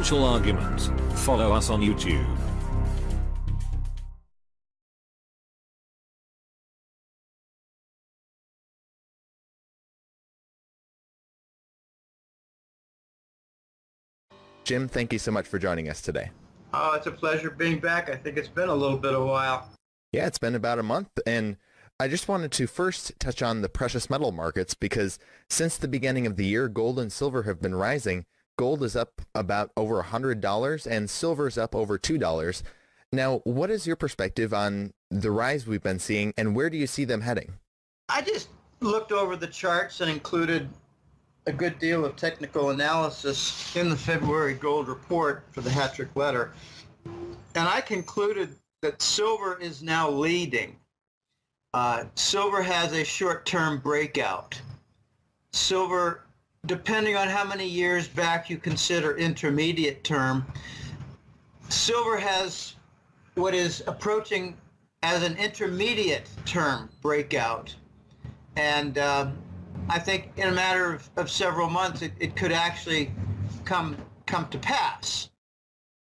financial argument. Follow us on YouTube. Jim, thank you so much for joining us today. Oh, it's a pleasure being back. I think it's been a little bit of a while. Yeah, it's been about a month, and I just wanted to first touch on the precious metal markets because since the beginning of the year, gold and silver have been rising. Gold is up about over $100 and silver is up over $2. Now, what is your perspective on the rise we've been seeing, and where do you see them heading? I just looked over the charts and included a good deal of technical analysis in the February gold report for the Hattrick letter. And I concluded that silver is now leading. Silver has a short-term breakout. Silver, depending on how many years back you consider intermediate term, silver has what is approaching as an intermediate term breakout. And I think in a matter of several months, it could actually come to pass.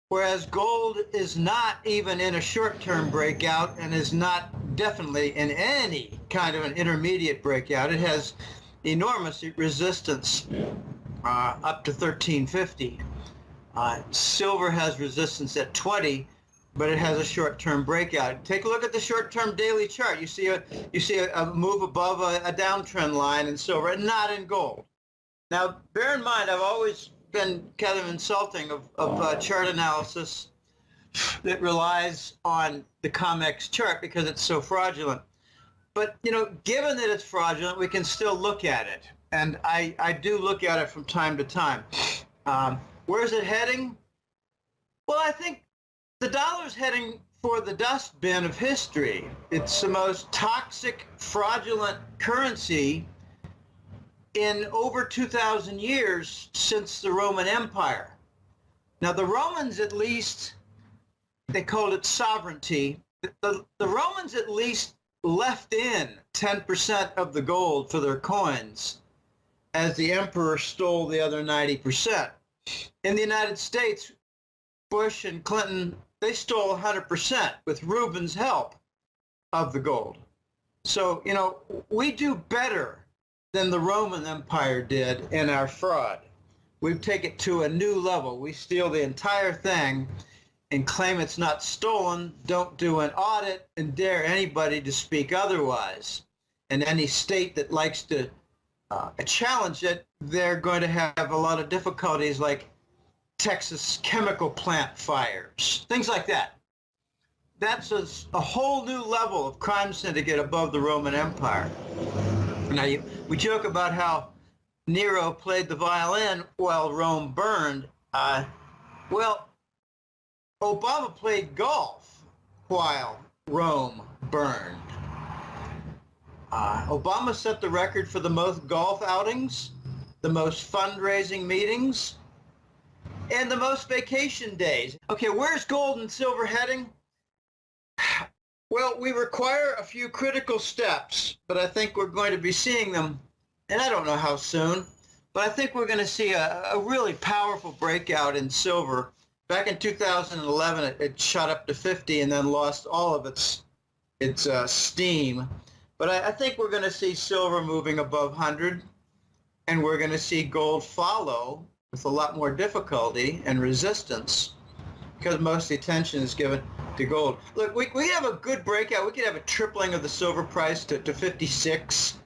Whereas gold is not even in a short-term breakout and is not definitely in any kind of an intermediate breakout. It has enormous resistance up to 1350. Silver has resistance at 20, but it has a short-term breakout. Take a look at the short-term daily chart. You see a move above a downtrend line in silver, and not in gold. Now, bear in mind, I've always been kind of insulting of chart analysis that relies on the COMEX chart because it's so fraudulent. But, you know, given that it's fraudulent, we can still look at it. And I do look at it from time to time. Where's it heading? Well, I think the dollar's heading for the dustbin of history. It's the most toxic, fraudulent currency in over 2,000 years since the Roman Empire. Now, the Romans, at least, they called it sovereignty. The Romans at least left in 10% of the gold for their coins, as the emperor stole the other 90%. In the United States, Bush and Clinton, they stole 100% with Rubin's help of the gold. So, you know, we do better than the Roman Empire did in our fraud. We take it to a new level. We steal the entire thing and claim it's not stolen, don't do an audit, and dare anybody to speak otherwise. And any state that likes to challenge it, they're going to have a lot of difficulties, like Texas chemical plant fires, things like that. That's a whole new level of crime syndicate above the Roman Empire. Now, we joke about how Nero played the violin while Rome burned. Well, Obama played golf while Rome burned. Obama set the record for the most golf outings, the most fundraising meetings, and the most vacation days. Okay, where's gold and silver heading? Well, we require a few critical steps, but I think we're going to be seeing them, and I don't know how soon, but I think we're going to see a really powerful breakout in silver. Back in 2011, it shot up to 50 and then lost all of its steam. But I think we're going to see silver moving above 100, and we're going to see gold follow with a lot more difficulty and resistance because most of the attention is given to gold. Look, we have a good breakout. We could have a tripling of the silver price to 56,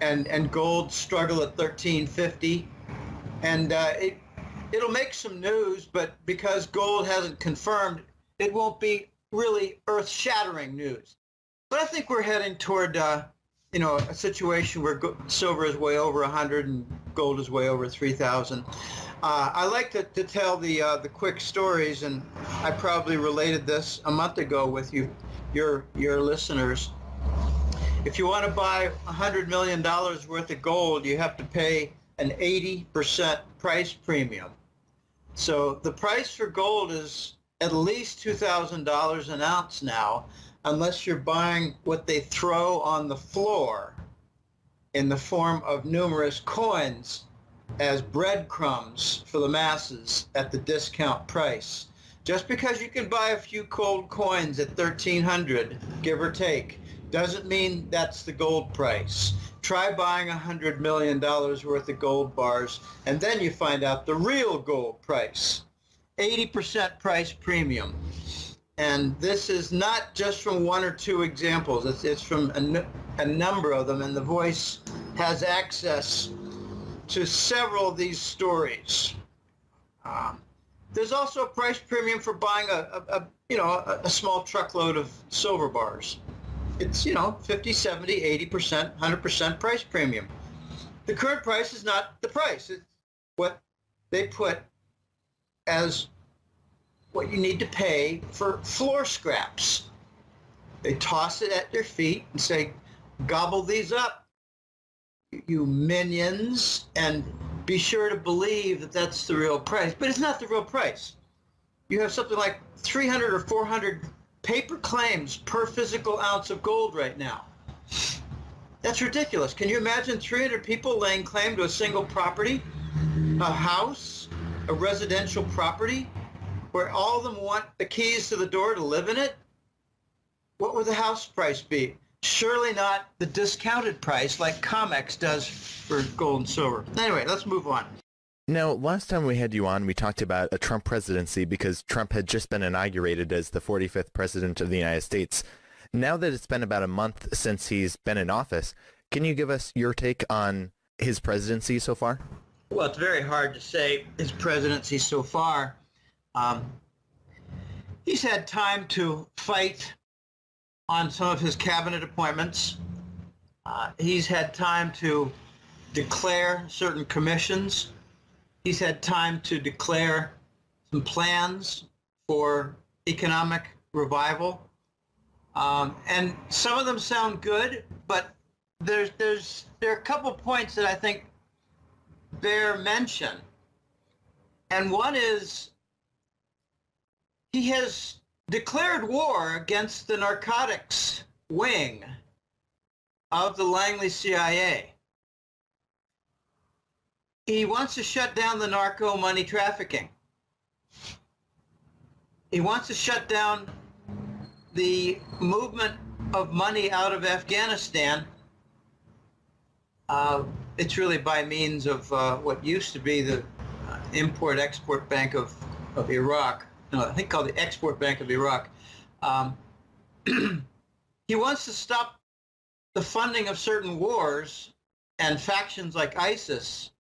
and gold struggle at 1350. And it'll make some news, but because gold hasn't confirmed, it won't be really earth-shattering news. But I think we're heading toward, a situation where silver is way over 100 and gold is way over 3,000. I like to tell the quick stories, and I probably related this a month ago with your listeners. If you want to buy $100 million worth of gold, you have to pay an 80% price premium. So the price for gold is at least $2,000 an ounce now, unless you're buying what they throw on the floor in the form of numerous coins as breadcrumbs for the masses at the discount price. Just because you can buy a few gold coins at 1,300, give or take, doesn't mean that's the gold price. Try buying $100 million worth of gold bars, and then you find out the real gold price. 80% price premium. And this is not just from one or two examples. It's from a number of them, and The Voice has access to several of these stories. There's also a price premium for buying a small truckload of silver bars. It's 50, 70, 80%, 100% price premium. The current price is not the price. It's what they put as what you need to pay for floor scraps. They toss it at their feet and say, gobble these up, you minions, and be sure to believe that that's the real price. But it's not the real price. You have something like 300 or 400 paper claims per physical ounce of gold right now. That's ridiculous. Can you imagine 300 people laying claim to a single property, a house, a residential property, where all of them want the keys to the door to live in it? What would the house price be? Surely not the discounted price like COMEX does for gold and silver. Anyway, let's move on. Now, last time we had you on, we talked about a Trump presidency because Trump had just been inaugurated as the 45th president of the United States. Now that it's been about a month since he's been in office, can you give us your take on his presidency so far? Well, it's very hard to say his presidency so far. He's had time to fight on some of his cabinet appointments. He's had time to declare certain commissions. He's had time to declare some plans for economic revival. And some of them sound good, but there are a couple points that I think bear mention. And one is he has declared war against the narcotics wing of the Langley CIA. He wants to shut down the narco money trafficking. He wants to shut down the movement of money out of Afghanistan. It's really by means of what used to be the Import-Export Bank of Iraq. No, I think called the Export Bank of Iraq. He wants to stop the funding of certain wars and factions like ISIS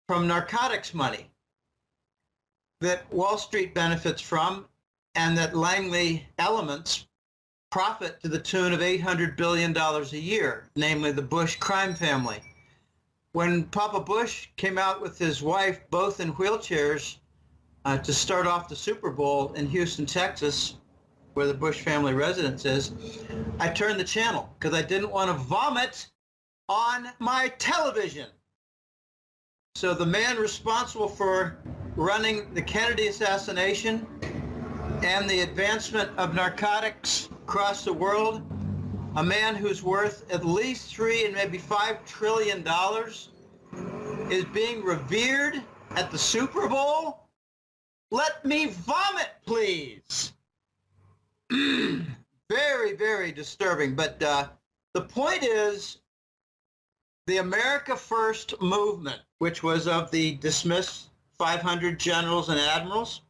from narcotics money that Wall Street benefits from and that Langley elements profit to the tune of $800 billion a year, namely the Bush crime family. When Papa Bush came out with his wife, both in wheelchairs, to start off the Super Bowl in Houston, Texas, where the Bush family residence is, I turned the channel because I didn't want to vomit on my television. So the man responsible for running the Kennedy assassination and the advancement of narcotics across the world, a man who's worth at least $3 and maybe $5 trillion, is being revered at the Super Bowl? Let me vomit, please. Very, very disturbing. But the point is, the America First movement, which was of the dismissed 500 generals and admirals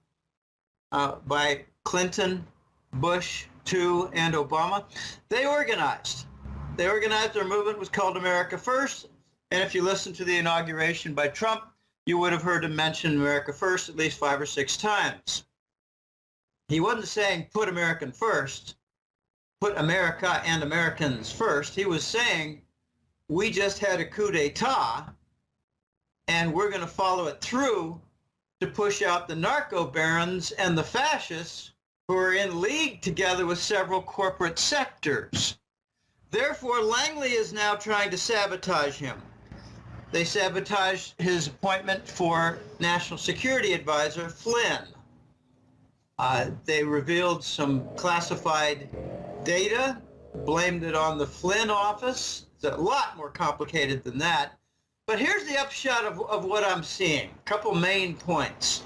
by Clinton, Bush, II, and Obama, they organized. Their movement was called America First. And if you listen to the inauguration by Trump, you would have heard him mention America First at least 5 or 6 times. He wasn't saying put American first, put America and Americans first. He was saying we just had a coup d'etat and we're going to follow it through to push out the narco barons and the fascists who are in league together with several corporate sectors. Therefore, Langley is now trying to sabotage him. They sabotaged his appointment for National Security Advisor Flynn. They revealed some classified data, blamed it on the Flynn office. It's a lot more complicated than that. But here's the upshot of what I'm seeing. A couple main points.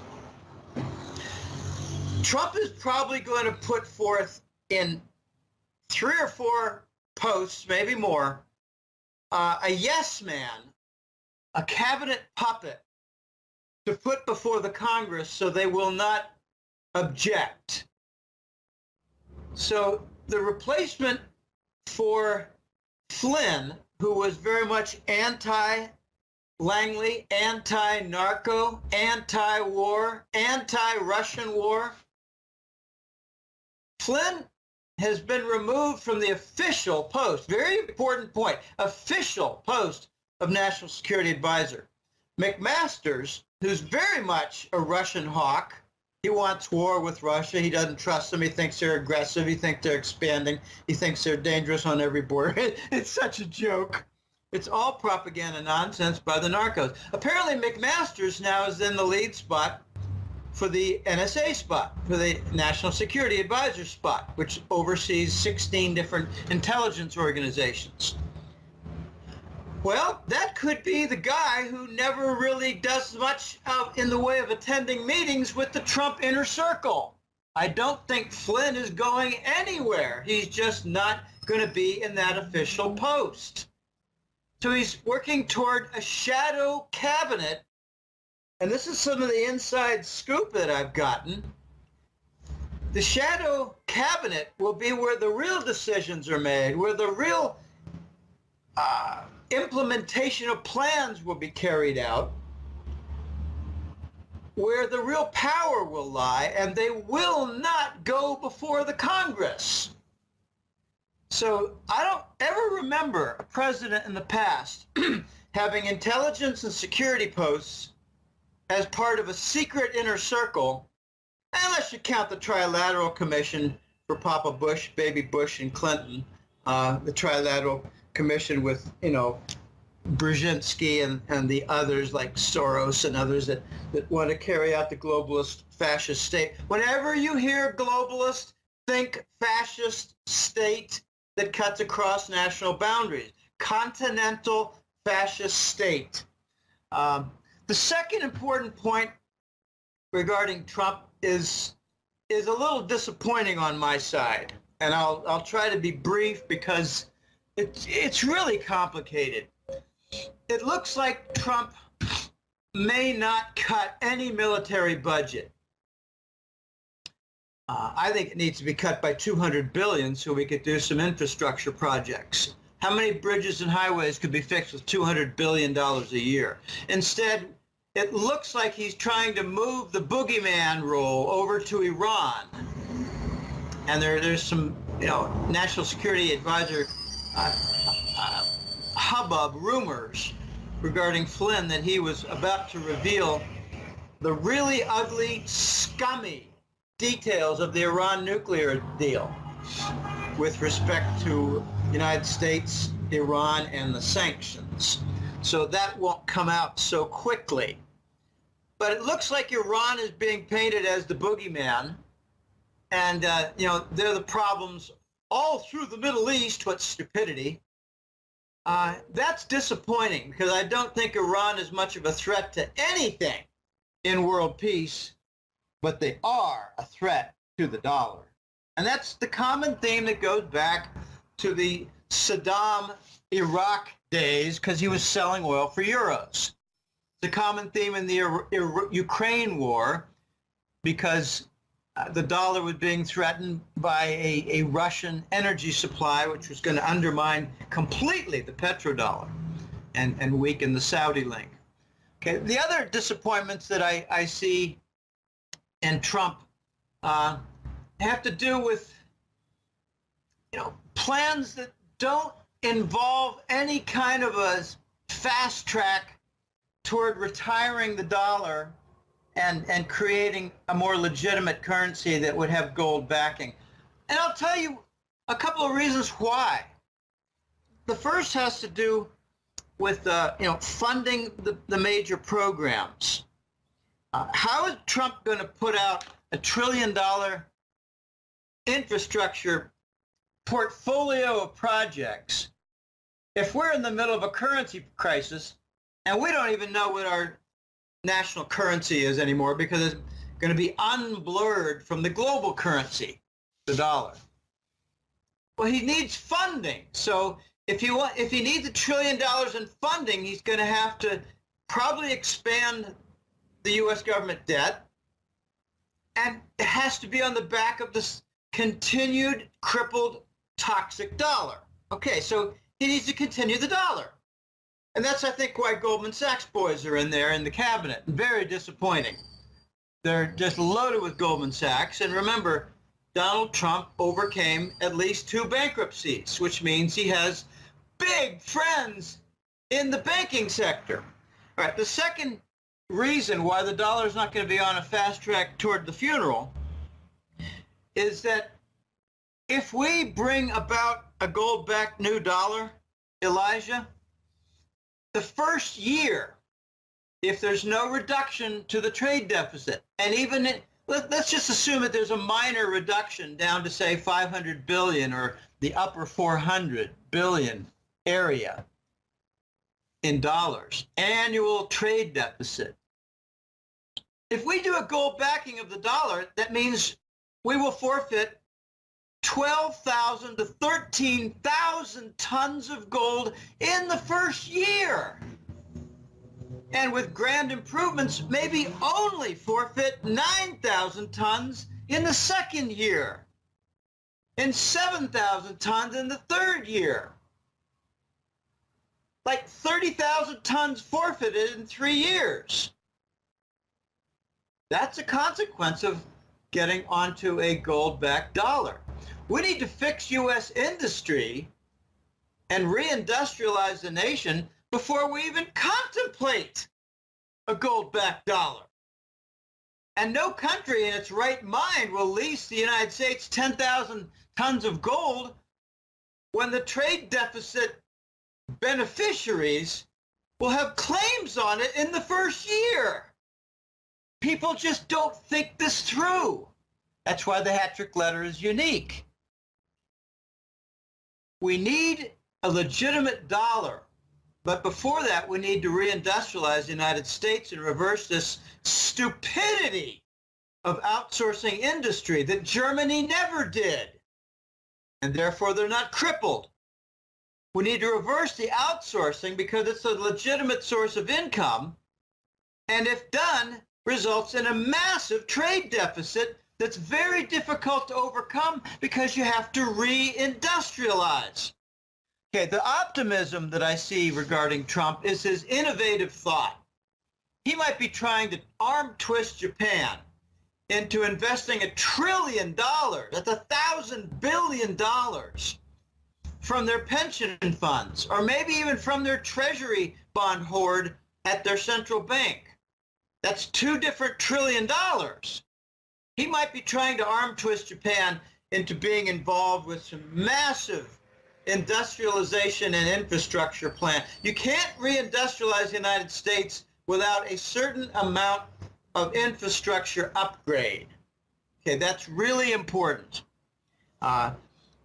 Trump is probably going to put forth in 3 or 4 posts, maybe more, a yes man, a cabinet puppet to put before the Congress so they will not object. So the replacement for Flynn, who was very much anti-Langley, anti-narco, anti-war, anti-Russian war, Flynn has been removed from the official post, very important point, official post of National Security Advisor. McMaster's, who's very much a Russian hawk, he wants war with Russia. He doesn't trust them. He thinks they're aggressive. He thinks they're expanding. He thinks they're dangerous on every border. It's such a joke. It's all propaganda nonsense by the narcos. Apparently, McMaster's now is in the lead spot for the NSA spot, for the National Security Advisor spot, which oversees 16 different intelligence organizations. Well, that could be the guy who never really does much in the way of attending meetings with the Trump inner circle. I don't think Flynn is going anywhere. He's just not going to be in that official post. So he's working toward a shadow cabinet. And this is some of the inside scoop that I've gotten. The shadow cabinet will be where the real decisions are made, where the real implementation of plans will be carried out, where the real power will lie, and they will not go before the Congress. So I don't ever remember a president in the past having intelligence and security posts as part of a secret inner circle, unless you count the Trilateral Commission for Papa Bush, Baby Bush, and Clinton, the Trilateral Commission with, Brzezinski and the others like Soros and others that want to carry out the globalist fascist state. Whenever you hear globalist, think fascist state that cuts across national boundaries. Continental fascist state. The second important point regarding Trump is a little disappointing on my side, and I'll try to be brief because it's really complicated. It looks like Trump may not cut any military budget. I think it needs to be cut by $200 billion so we could do some infrastructure projects. How many bridges and highways could be fixed with $200 billion a year? Instead, it looks like he's trying to move the boogeyman role over to Iran. And there's some, National Security Advisor hubbub rumors regarding Flynn that he was about to reveal the really ugly, scummy details of the Iran nuclear deal with respect to the United States, Iran, and the sanctions. So that won't come out so quickly. But it looks like Iran is being painted as the boogeyman. And, they're the problems all through the Middle East. What stupidity. That's disappointing because I don't think Iran is much of a threat to anything in world peace, but they are a threat to the dollar. And that's the common theme that goes back to the Saddam Iraq days because he was selling oil for euros. The common theme in the Ukraine war because the dollar was being threatened by a Russian energy supply, which was going to undermine completely the petrodollar and weaken the Saudi link. Okay, the other disappointments that I see in Trump have to do with, plans that don't involve any kind of a fast track toward retiring the dollar and creating a more legitimate currency that would have gold backing. And I'll tell you a couple of reasons why. The first has to do with funding the major programs. How is Trump going to put out a $1 trillion infrastructure portfolio of projects if we're in the middle of a currency crisis And we don't even know what our national currency is anymore because it's going to be unblurred from the global currency, the dollar. Well, he needs funding. So if he needs $1 trillion in funding, he's going to have to probably expand the U.S. government debt, and it has to be on the back of this continued crippled toxic dollar. Okay, so he needs to continue the dollar. And that's, I think, why Goldman Sachs boys are in there in the cabinet. Very disappointing. They're just loaded with Goldman Sachs. And remember, Donald Trump overcame at least 2 bankruptcies, which means he has big friends in the banking sector. All right, the second reason why the dollar is not going to be on a fast track toward the funeral is that if we bring about a gold-backed new dollar, Elijah, the first year, if there's no reduction to the trade deficit, and even let's just assume that there's a minor reduction down to, say, 500 billion or the upper 400 billion area in dollars, annual trade deficit. If we do a gold backing of the dollar, that means we will forfeit 12,000 to 13,000 tons of gold in the first year. And with grand improvements, maybe only forfeit 9,000 tons in the second year and 7,000 tons in the third year. Like 30,000 tons forfeited in 3 years. That's a consequence of getting onto a gold-backed dollar. We need to fix U.S. industry and reindustrialize the nation before we even contemplate a gold-backed dollar. And no country in its right mind will lease the United States 10,000 tons of gold when the trade deficit beneficiaries will have claims on it in the first year. People just don't think this through. That's why the hat-trick letter is unique. We need a legitimate dollar. But before that, we need to reindustrialize the United States and reverse this stupidity of outsourcing industry that Germany never did. And therefore, they're not crippled. We need to reverse the outsourcing because it's a legitimate source of income. And if done, results in a massive trade deficit that's very difficult to overcome because you have to reindustrialize. Okay, the optimism that I see regarding Trump is his innovative thought. He might be trying to arm twist Japan into investing $1 trillion, that's $1,000 billion, from their pension funds, or maybe even from their treasury bond hoard at their central bank. That's $2 different trillion. He might be trying to arm twist Japan into being involved with some massive industrialization and infrastructure plan. You can't reindustrialize the United States without a certain amount of infrastructure upgrade. Okay, that's really important.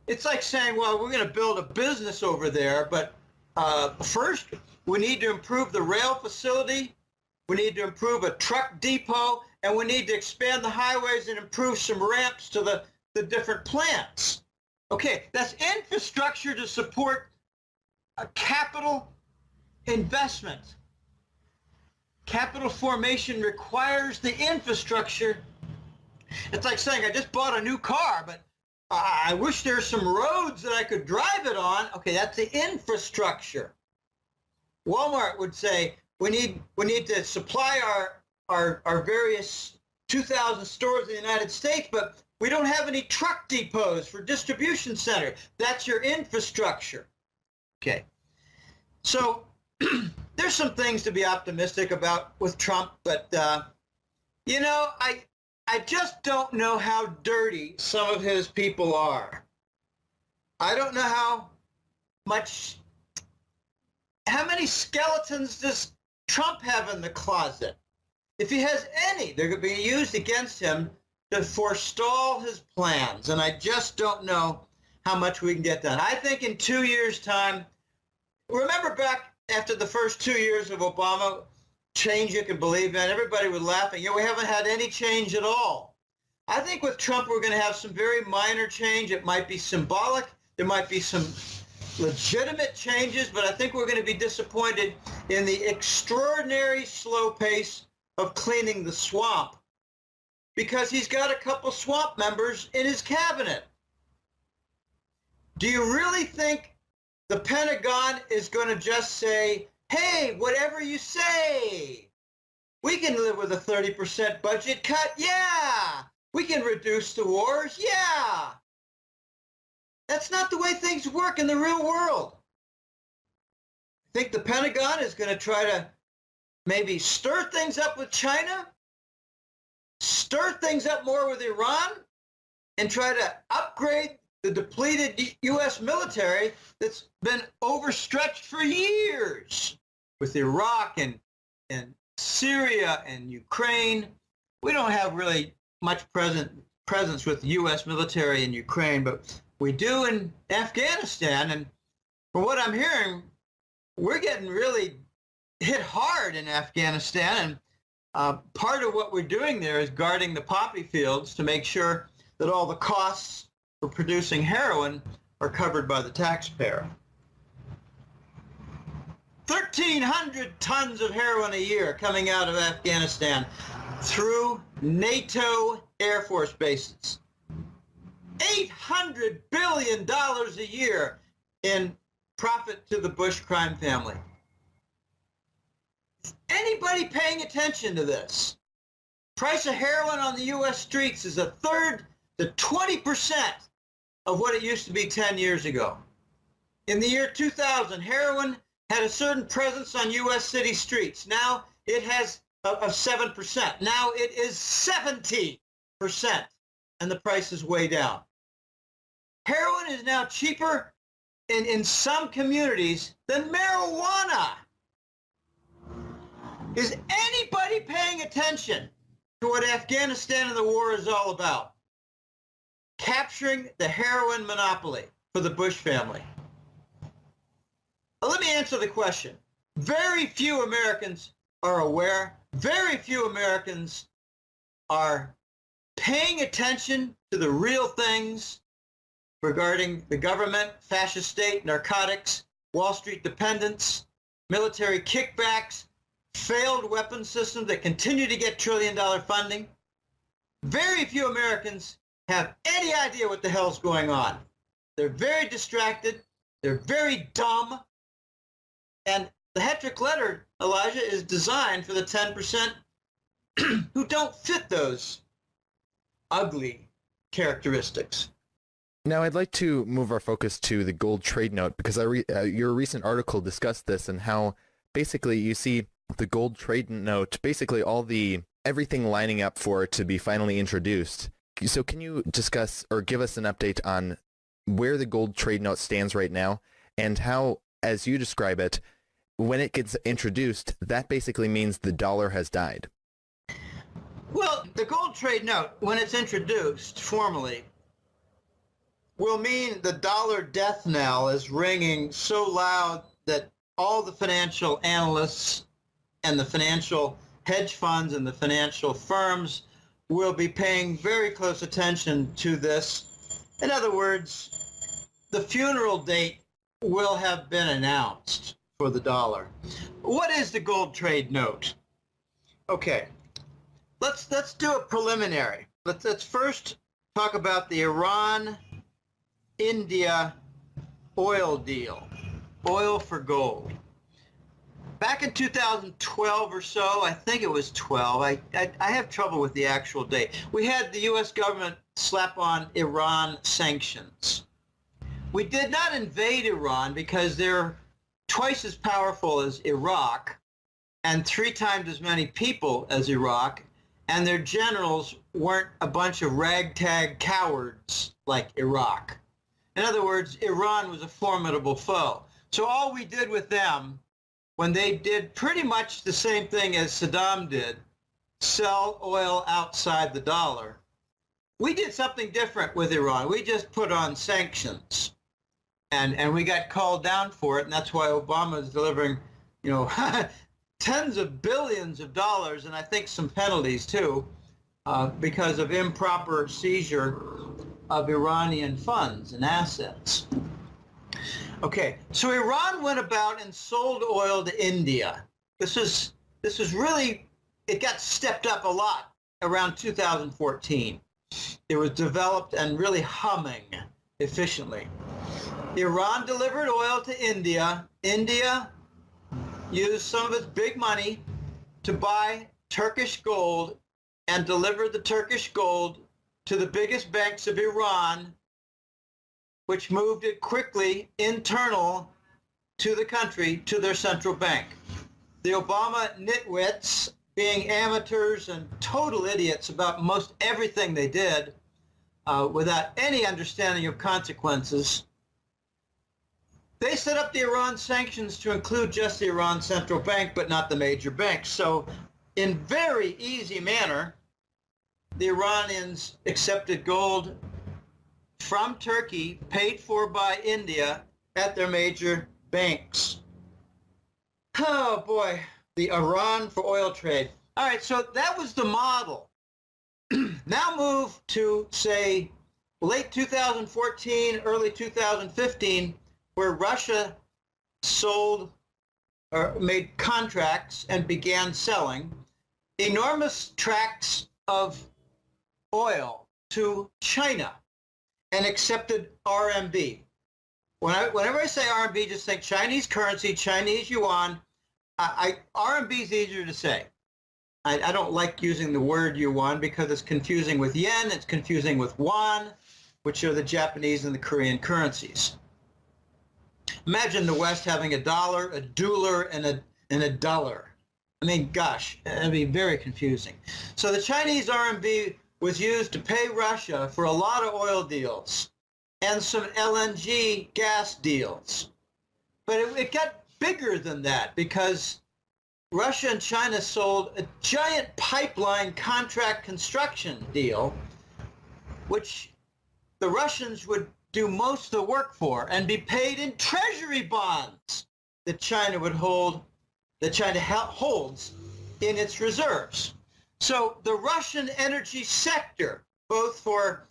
It's like saying, well, we're going to build a business over there, but first we need to improve the rail facility, we need to improve a truck depot, and we need to expand the highways and improve some ramps to the different plants. Okay, that's infrastructure to support a capital investment. Capital formation requires the infrastructure. It's like saying, I just bought a new car, but I wish there were some roads that I could drive it on. Okay, that's the infrastructure. Walmart would say, we need to supply our various 2,000 stores in the United States, but we don't have any truck depots for distribution center. That's your infrastructure. Okay. So there's some things to be optimistic about with Trump, but you know, I just don't know how dirty some of his people are. I don't know how many skeletons does Trump have in the closet? If he has any, they're going to be used against him to forestall his plans. And I just don't know how much we can get done. I think in 2 years' time, remember back after the first 2 years of Obama, change you can believe in, everybody was laughing. We haven't had any change at all. I think with Trump, we're going to have some very minor change. It might be symbolic. There might be some legitimate changes, but I think we're going to be disappointed in the extraordinary slow pace of cleaning the swamp, because he's got a couple swamp members in his cabinet. Do you really think the Pentagon is going to just say, hey, whatever you say, we can live with a 30% budget cut? Yeah. We can reduce the wars? Yeah. That's not the way things work in the real world. I think the Pentagon is going to try to maybe stir things up with China, stir things up more with Iran, and try to upgrade the depleted U.S. military that's been overstretched for years with Iraq and Syria and Ukraine. We don't have really much presence with the U.S. military in Ukraine, but we do in Afghanistan. And from what I'm hearing, we're getting really hit hard in Afghanistan. And part of what we're doing there is guarding the poppy fields to make sure that all the costs for producing heroin are covered by the taxpayer. 1,300 tons of heroin a year coming out of Afghanistan through NATO Air Force bases. $800 billion a year in profit to the Bush crime family. Is anybody paying attention to this? Price of heroin on the U.S. streets is a third to 20% of what it used to be 10 years ago. In the year 2000, heroin had a certain presence on U.S. city streets. Now it has of 7%. Now it is 70%, and the price is way down. Heroin is now cheaper in some communities than marijuana. Is anybody paying attention to what Afghanistan and the war is all about? Capturing the heroin monopoly for the Bush family. Now, let me answer the question. Very few Americans are aware. Very few Americans are paying attention to the real things regarding the government, fascist state, narcotics, Wall Street dependence, military kickbacks, failed weapons systems that continue to get trillion-dollar funding. Very few Americans have any idea what the hell's going on. They're very distracted. They're very dumb. And the Hetrick letter, Elijah, is designed for the 10% who don't fit those ugly characteristics. Now, I'd like to move our focus to the gold trade note, because your recent article discussed this and how basically you see the gold trade note, basically everything lining up for it to be finally introduced. So can you discuss or give us an update on where the gold trade note stands right now, and how, as you describe it, when it gets introduced, that basically means the dollar has died? Well, the gold trade note, when it's introduced formally, will mean the dollar death knell is ringing so loud that all the financial analysts and the financial hedge funds and the financial firms will be paying very close attention to this. In other words, the funeral date will have been announced for the dollar. What is the gold trade note? Okay, let's do a preliminary. Let's first talk about the Iran-India oil deal, oil for gold. Back in 2012 or so, I think it was 12, I have trouble with the actual date, we had the U.S. government slap on Iran sanctions. We did not invade Iran because they're twice as powerful as Iraq and 3 times as many people as Iraq, and their generals weren't a bunch of ragtag cowards like Iraq. In other words, Iran was a formidable foe. So all we did with them, when they did pretty much the same thing as Saddam did, sell oil outside the dollar, we did something different with Iran. We just put on sanctions. And we got called down for it, and that's why Obama is delivering tens of billions of dollars, and I think some penalties too, because of improper seizure of Iranian funds and assets. Okay, so Iran went about and sold oil to India. This is really, it got stepped up a lot around 2014. It was developed and really humming efficiently. Iran delivered oil to India. India used some of its big money to buy Turkish gold and deliver the Turkish gold to the biggest banks of Iran, which moved it quickly internal to the country, to their central bank. The Obama nitwits, being amateurs and total idiots about most everything they did, without any understanding of consequences, they set up the Iran sanctions to include just the Iran central bank, but not the major banks. So in very easy manner, the Iranians accepted gold from Turkey, paid for by India, at their major banks. Oh boy, the Iran for oil trade. All right, so that was the model. Now move to, say, late 2014, early 2015, where Russia sold or made contracts and began selling enormous tracts of oil to China and accepted RMB. Whenever I say RMB, just think Chinese currency, Chinese yuan. RMB is easier to say. I don't like using the word yuan because it's confusing with yen, it's confusing with won, which are the Japanese and the Korean currencies. Imagine the West having a dollar, a dueler, and a dollar. I mean, gosh, that'd be very confusing. So the Chinese RMB was used to pay Russia for a lot of oil deals and some LNG gas deals. But it got bigger than that because Russia and China sold a giant pipeline contract construction deal, which the Russians would do most of the work for and be paid in treasury bonds that China would hold, that China holds in its reserves. So the Russian energy sector, both for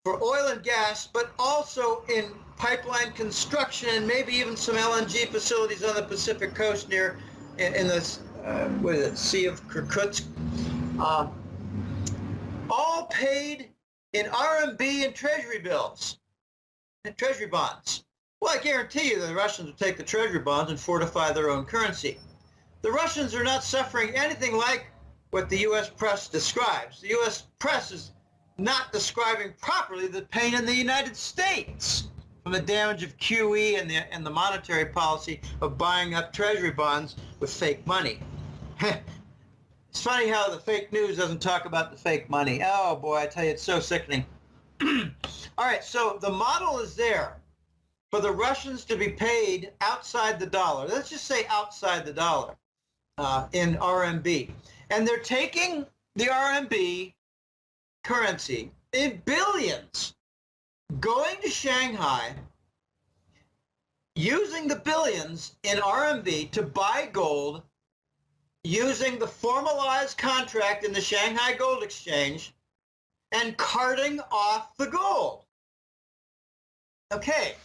oil and gas, but also in pipeline construction and maybe even some LNG facilities on the Pacific coast near in the Sea of Kirkutsk, all paid in RMB and treasury bills, and treasury bonds. Well, I guarantee you the Russians will take the treasury bonds and fortify their own currency. The Russians are not suffering anything like what the U.S. press describes. The U.S. press is not describing properly the pain in the United States from the damage of QE and the monetary policy of buying up treasury bonds with fake money. It's funny how the fake news doesn't talk about the fake money. Oh boy, I tell you, it's so sickening. All right, so the model is there for the Russians to be paid outside the dollar. Let's just say outside the dollar in RMB. And they're taking the RMB currency in billions, going to Shanghai, using the billions in RMB to buy gold, using the formalized contract in the Shanghai Gold Exchange, and carting off the gold. Okay,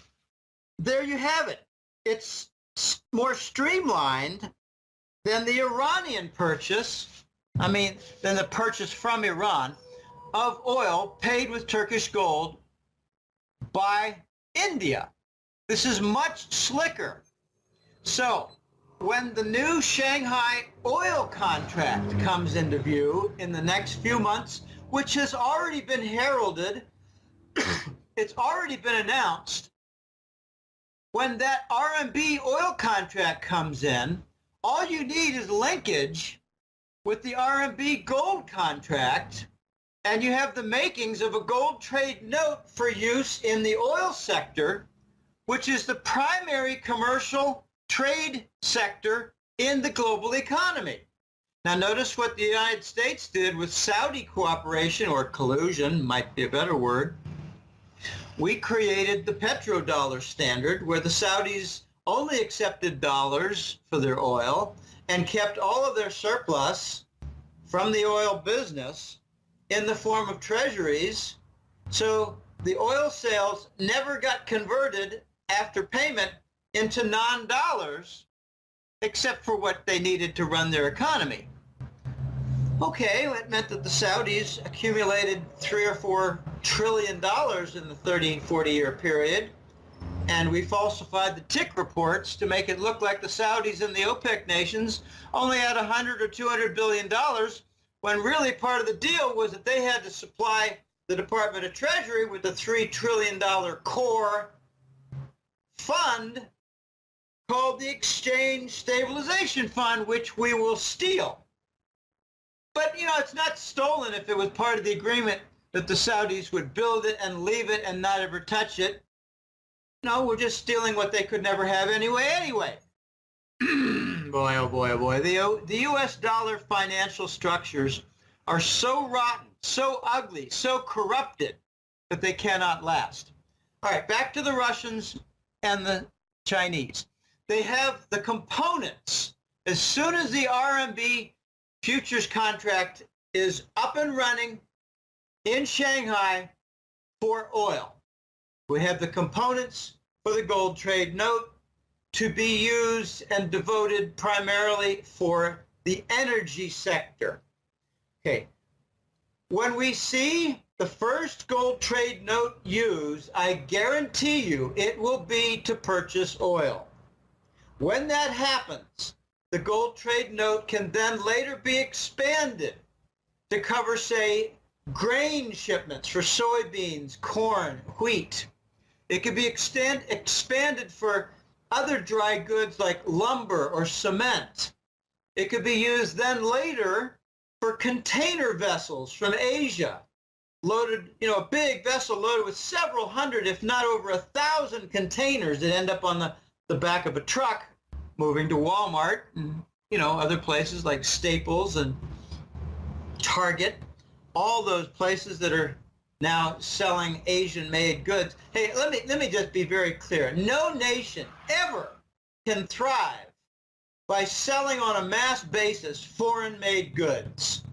there you have it. It's more streamlined than the Iranian purchase, than the purchase from Iran of oil paid with Turkish gold by India. This is much slicker. So when the new Shanghai oil contract comes into view in the next few months, which has already been heralded, it's already been announced, when that RMB oil contract comes in, all you need is linkage with the RMB gold contract, and you have the makings of a gold trade note for use in the oil sector, which is the primary commercial trade sector in the global economy. Now notice what the United States did with Saudi cooperation, or collusion might be a better word. We created the petrodollar standard, where the Saudis only accepted dollars for their oil and kept all of their surplus from the oil business in the form of treasuries. So the oil sales never got converted after payment into non-dollars except for what they needed to run their economy. Okay, that meant that the Saudis accumulated $3 or $4 trillion in the 40-year period, and we falsified the tick reports to make it look like the Saudis and the OPEC nations only had $100 or $200 billion, when really part of the deal was that they had to supply the Department of Treasury with a $3 trillion core fund called the Exchange Stabilization Fund, which we will steal. But, you know, it's not stolen if it was part of the agreement that the Saudis would build it and leave it and not ever touch it. No, we're just stealing what they could never have anyway. Boy, oh boy, oh boy. The U.S. dollar financial structures are so rotten, so ugly, so corrupted that they cannot last. All right, back to the Russians and the Chinese. They have the components. As soon as the RMB futures contract is up and running in Shanghai for oil, we have the components for the gold trade note to be used and devoted primarily for the energy sector. Okay, when we see the first gold trade note used, I guarantee you it will be to purchase oil. When that happens, the gold trade note can then later be expanded to cover, say, grain shipments for soybeans, corn, wheat. It could be expanded for other dry goods like lumber or cement. It could be used then later for container vessels from Asia, loaded, you know, a big vessel loaded with several hundred, if not over 1,000 containers that end up on the back of a truck moving to Walmart and, you know, other places like Staples and Target, all those places that are now selling Asian-made goods. Hey, let me just be very clear. No nation ever can thrive by selling on a mass basis foreign-made goods.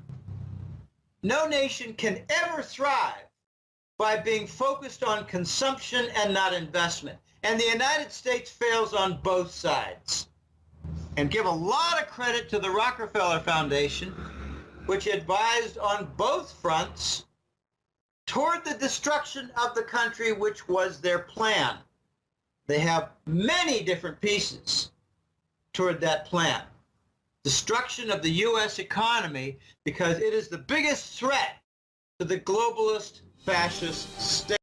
No nation can ever thrive by being focused on consumption and not investment. And the United States fails on both sides. And give a lot of credit to the Rockefeller Foundation, which advised on both fronts toward the destruction of the country, which was their plan. They have many different pieces toward that plan. Destruction of the U.S. economy, because it is the biggest threat to the globalist fascist state.